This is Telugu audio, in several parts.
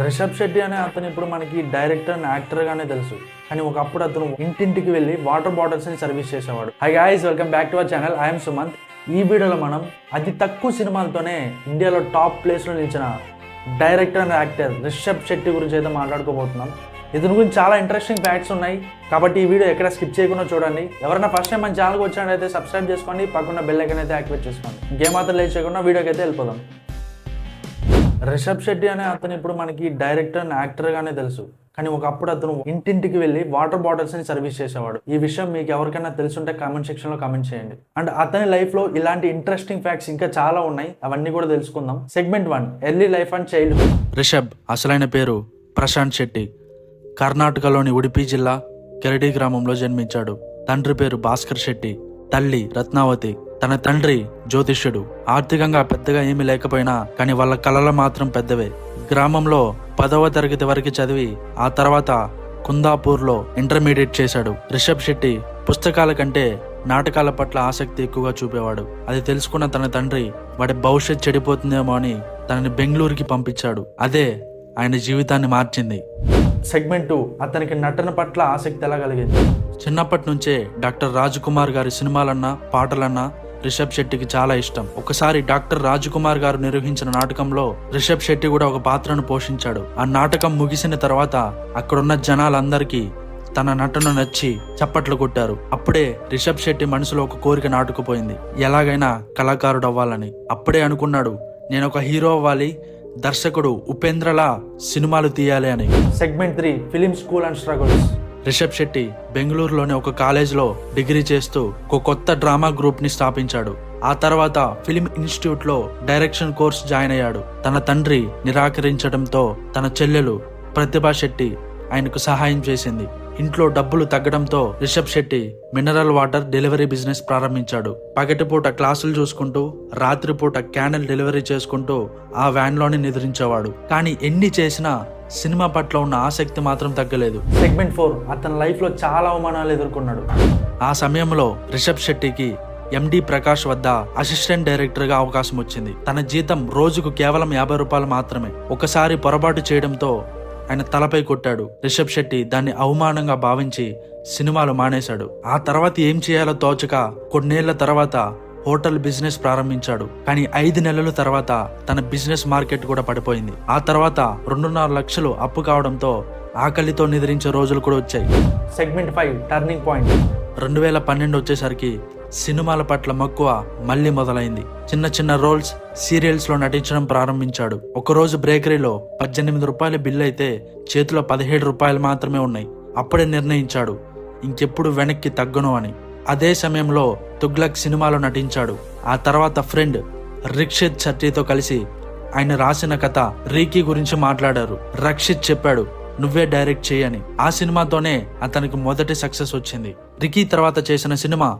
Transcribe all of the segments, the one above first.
రిషబ్ శెట్టి అనే అతను ఇప్పుడు మనకి డైరెక్టర్ అండ్ యాక్టర్గానే తెలుసు. కానీ ఒకప్పుడు అతను ఇంటింటికి వెళ్ళి వాటర్ బాటిల్స్ని సర్వీస్ చేసేవాడు. Hi guys, welcome back to our channel. I'm Sumanth. ఈ వీడియోలో మనం అతి తక్కువ సినిమాలతోనే ఇండియాలో టాప్ ప్లేస్లో నిలిచిన director and actor Rishab Shetty గురించి అయితే మాట్లాడుకోబోతున్నాం. ఇతని గురించి చాలా ఇంట్రెస్టింగ్ ఫ్యాక్ట్స్ ఉన్నాయి కాబట్టి ఈ వీడియో ఎక్కడ స్కిప్ చేయకుండా చూడండి. ఎవరైనా ఫస్ట్ టైం మన ఛానల్కి వచ్చాడైతే సబ్స్క్రైబ్ చేసుకోండి, పక్కన బెల్ ఐకాన్ అయితే యాక్టివేట్ చేసుకోండి. ఇంకేమాత్రం లేట్ చేయకుండా వీడియోకి అయితే వెళ్ళిపోదాం. రిషబ్ శెట్టి అనే అతను ఇప్పుడు మనకి డైరెక్టర్ అండ్ యాక్టర్గానే తెలుసు. కానీ ఒకప్పుడు అతను ఇంటింటికి వెళ్ళి వాటర్ బాటిల్స్ని సర్వీస్ చేసేవాడు. ఈ విషయం మీకు ఎవరికైనా తెలుసుంటే కామెంట్ సెక్షన్లో కామెంట్ చేయండి. అండ్ అతని లైఫ్లో ఇలాంటి ఇంట్రెస్టింగ్ ఫ్యాక్ట్స్ ఇంకా చాలా ఉన్నాయి, అవన్నీ కూడా తెలుసుకుందాం. Segment 1, early life and childhood. Rishab అసలైన పేరు ప్రశాంత్ శెట్టి. కర్ణాటకలోని ఉడిపి జిల్లా కెరడి గ్రామంలో జన్మించాడు. తండ్రి పేరు భాస్కర్ శెట్టి, తల్లి రత్నావతి. తన తండ్రి జ్యోతిష్యుడు. ఆర్థికంగా పెద్దగా ఏమీ లేకపోయినా కానీ వాళ్ళ కళలు మాత్రం పెద్దవే. గ్రామంలో 10వ తరగతి వరకు చదివి ఆ తర్వాత కుందాపూర్లో ఇంటర్మీడియట్ చేశాడు. రిషబ్ శెట్టి పుస్తకాల కంటే నాటకాల పట్ల ఆసక్తి ఎక్కువగా చూపేవాడు. అది తెలుసుకున్న తన తండ్రి వాడి భవిష్యత్ చెడిపోతుందేమో అని తనని బెంగళూరుకి పంపించాడు. అదే ఆయన జీవితాన్ని మార్చింది. సెగ్మెంట్ 2, అతనికి నటన పట్ల ఆసక్తి ఎలా కలిగింది. చిన్నప్పటి నుంచే డాక్టర్ రాజ్కుమార్ గారి సినిమాలన్నా పాటలన్నా రిషబ్ శెట్టికి చాలా ఇష్టం. ఒకసారి డాక్టర్ రాజ్కుమార్ గారు నిర్వహించిన నాటకంలో రిషబ్ శెట్టి కూడా ఒక పాత్రను పోషించాడు. ఆ నాటకం ముగిసిన తర్వాత అక్కడున్న జనాలందరికీ తన నటన నచ్చి చప్పట్లు కొట్టారు. అప్పుడే రిషబ్ శెట్టి మనసులో ఒక కోరిక నాటుకుపోయింది, ఎలాగైనా కళాకారుడు అవ్వాలని. అప్పుడే అనుకున్నాడు, నేను ఒక హీరో అవ్వాలి, దర్శకుడు ఉపేంద్రలా సినిమాలు తీయాలి అని. Segment 3, film school and struggles. Rishab Shetty బెంగళూరులోని ఒక కాలేజ్లో డిగ్రీ చేస్తూ ఒక కొత్త డ్రామా గ్రూప్ ని స్థాపించాడు. ఆ తర్వాత ఫిలిం ఇన్స్టిట్యూట్ లో డైరెక్షన్ కోర్స్ జాయిన్ అయ్యాడు. తన తండ్రి నిరాకరించడంతో తన చెల్లెలు ప్రతిభా శెట్టి ఆయనకు సహాయం చేసింది. ఇంట్లో డబ్బులు తగ్గడంతో Rishab Shetty mineral water delivery business ప్రారంభించాడు. పగటిపూట క్లాసులు చూసుకుంటూ రాత్రిపూట క్యానల్ డెలివరీ చేసుకుంటూ ఆ వ్యాన్ లోనే నిద్రించేవాడు. కానీ ఎన్ని చేసినా సినిమా పట్ల ఉన్న ఆసక్తి మాత్రం తగ్గలేదు. సెగ్మెంట్ 4, అతని లైఫ్ లో చాలా అవమానాలు ఎదుర్కొన్నాడు. ఆ సమయంలో రిషబ్ శెట్టికి ఎండి ప్రకాష్ వద్ద అసిస్టెంట్ డైరెక్టర్ గా అవకాశం వచ్చింది. తన జీతం రోజుకు కేవలం 50 రూపాయలు మాత్రమే. ఒకసారి పొరపాటు చేయడంతో ఆయన తలపై కొట్టాడు. రిషబ్ శెట్టి దాన్ని అవమానంగా భావించి సినిమాలు మానేశాడు. ఆ తర్వాత ఏం చేయాలో తోచక కొన్నేళ్ల తర్వాత హోటల్ బిజినెస్ ప్రారంభించాడు. కానీ 5 నెలల తర్వాత తన బిజినెస్ మార్కెట్ కూడా పడిపోయింది. ఆ తర్వాత 2.5 లక్షలు అప్పు కావడంతో ఆకలితో నిద్రించే రోజులు కూడా వచ్చాయి. Segment 5, turning point. 2012 వచ్చేసరికి సినిమాల పట్ల మక్కువ మళ్ళీ మొదలైంది. చిన్న చిన్న రోల్స్, సీరియల్స్ లో నటించడం ప్రారంభించాడు. ఒకరోజు బేకరీలో 18 రూపాయల బిల్లు అయితే చేతిలో 17 రూపాయలు మాత్రమే ఉన్నాయి. అప్పుడే నిర్ణయించాడు, ఇంకెప్పుడు వెనక్కి తగ్గను అని. అదే సమయంలో తుగ్లక్ సినిమాలో నటించాడు. ఆ తర్వాత ఫ్రెండ్ రక్షిత్ శెట్టితో కలిసి ఆయన రాసిన కథ రీకీ గురించి మాట్లాడారు. రక్షిత్ చెప్పాడు, నువ్వే డైరెక్ట్ చేయని. ఆ సినిమాతోనే అతనికి మొదటి సక్సెస్ వచ్చింది. రికీ తర్వాత చేసిన సినిమా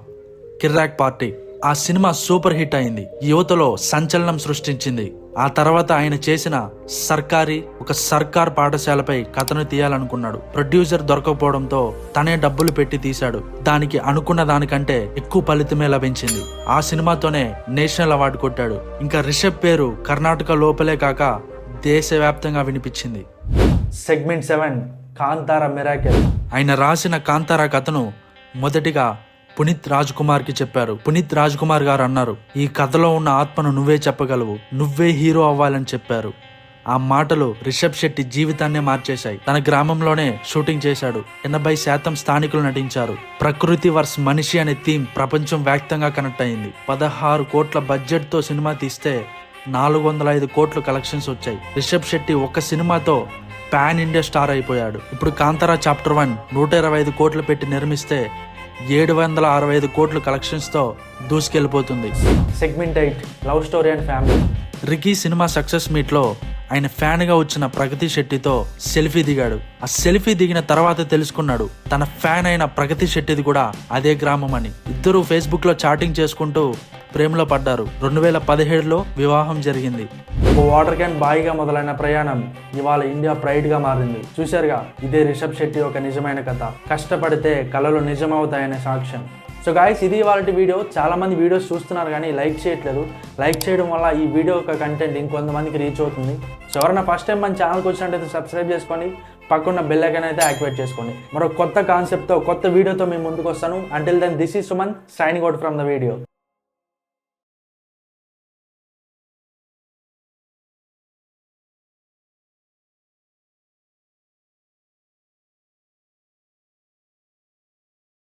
కిర్రాక్ పార్టీ. ఆ సినిమా సూపర్ హిట్ అయింది, యువతలో సంచలనం సృష్టించింది. ఆ తర్వాత ఆయన చేసిన ఒక సర్కార్ పాఠశాలపై కథను తీయాలనుకున్నాడు. ప్రొడ్యూసర్ దొరకపోవడంతో తనే డబ్బులు పెట్టి తీశాడు. దానికి అనుకున్న దానికంటే ఎక్కువ ఫలితమే లభించింది. ఆ సినిమాతోనే నేషనల్ అవార్డు కొట్టాడు. ఇంకా రిషబ్ పేరు కర్ణాటక లోపలే కాక దేశవ్యాప్తంగా వినిపించింది. Segment 7, Kantara miracle. ఆయన రాసిన కాంతారా కథను మొదటిగా పునీత్ రాజ్కుమార్ కి చెప్పారు. పునీత్ రాజ్కుమార్ గారు అన్నారు, ఈ కథలో ఉన్న ఆత్మను నువ్వే చెప్పగలవు, నువ్వే హీరో అవ్వాలని చెప్పారు. ఆ మాటలు రిషబ్ శెట్టి జీవితాన్నే మార్చేశాయి. తన గ్రామంలోనే షూటింగ్ చేశాడు. 80% స్థానికులు నటించారు. ప్రకృతి వర్స్ మనిషి అనే థీమ్ ప్రపంచం వ్యాప్తంగా కనెక్ట్ అయింది. 16 కోట్ల బడ్జెట్ తో సినిమా తీస్తే 405 కోట్లు కలెక్షన్స్ వచ్చాయి. రిషబ్ శెట్టి ఒక్క సినిమాతో పాన్ ఇండియా స్టార్ అయిపోయాడు. ఇప్పుడు కాంతారా చాప్టర్ 1 125 కోట్లు పెట్టి నిర్మిస్తే 765 కోట్లు కలెక్షన్స్ తో దూసుకెళ్లిపోతుంది. Segment 8, love story and family. Ricky cinema success meet లో ఆయన ఫ్యాన్ గా వచ్చిన ప్రగతి శెట్టితో సెల్ఫీ దిగాడు. ఆ సెల్ఫీ దిగిన తర్వాత తెలుసుకున్నాడు తన ఫ్యాన్ అయిన ప్రగతి శెట్టిది కూడా అదే గ్రామం అని. ఇద్దరు ఫేస్బుక్ లో చాటింగ్ చేసుకుంటూ ప్రేమలో పడ్డారు. 2017లో వివాహం జరిగింది. ఒక వాటర్ క్యాన్ బాయిగా మొదలైన ప్రయాణం ఇవాళ ఇండియా ప్రైడ్ గా మారింది. చూశారుగా, ఇదే రిషబ్ శెట్టి ఒక నిజమైన కథ. కష్టపడితే కళలు నిజమవుతాయనే సాక్ష్యం. సో గాయస్, ఇది వాళ్ళ వీడియో. చాలామంది వీడియోస్ చూస్తున్నారు కానీ లైక్ చేయట్లేదు. లైక్ చేయడం వల్ల ఈ వీడియో యొక్క కంటెంట్ ఇంకొంతమందికి రీచ్ అవుతుంది. సో ఎవరైనా ఫస్ట్ టైం మన ఛానల్కి వచ్చినట్టయితే సబ్స్క్రైబ్ చేసుకోండి, పక్కన బెల్ ఐకాన్ అయితే యాక్టివేట్ చేసుకోండి. మరో కొత్త కాన్సెప్ట్తో కొత్త వీడియోతో మేము ముందుకు వస్తాను. Until then, this is Suman signing out from the video.